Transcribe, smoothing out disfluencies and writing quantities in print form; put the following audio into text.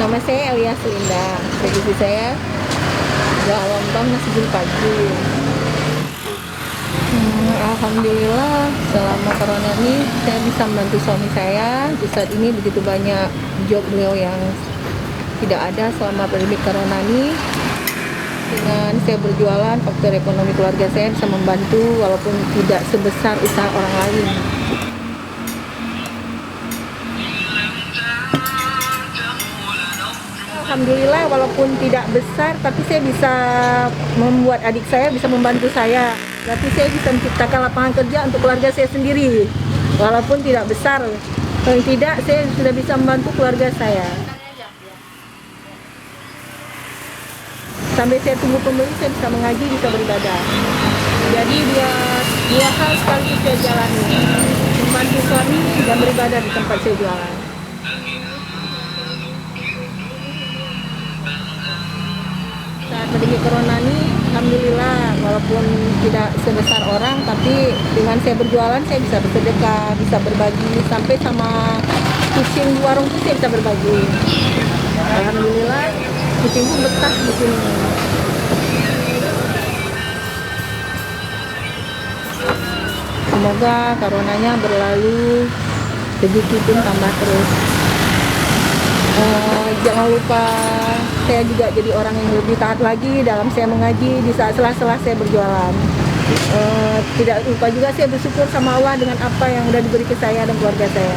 Nama saya Elia Sulinda. Profesi saya jual lontong nasi bulu pagi. Alhamdulillah selama corona ini saya bisa membantu suami saya. Di saat ini begitu banyak job beliau yang tidak ada selama pandemi corona ini. Dengan saya berjualan, faktor ekonomi keluarga saya bisa membantu walaupun tidak sebesar usaha orang lain. Alhamdulillah walaupun tidak besar, tapi saya bisa membuat adik saya bisa membantu saya. Berarti saya bisa menciptakan lapangan kerja untuk keluarga saya sendiri. Walaupun tidak besar, paling tidak saya sudah bisa membantu keluarga saya. Sampai saya tunggu pembeli, saya bisa mengaji, bisa beribadah. Jadi dua hal sekaligus saya jalani, membantu suami dan beribadah di tempat saya jualan. Saat pandemi corona ini, alhamdulillah walaupun tidak sebesar orang, tapi dengan saya berjualan saya bisa bersedekah, bisa berbagi, sampai sama kucing di warung itu saya bisa berbagi. Alhamdulillah kucing pun betah di sini. Semoga coronanya berlalu, rezeki pun tambah terus. Jangan lupa saya juga jadi orang yang lebih taat lagi dalam saya mengaji di saat sela-sela saya berjualan. Tidak lupa juga saya bersyukur sama Allah dengan apa yang sudah diberi ke saya dan keluarga saya.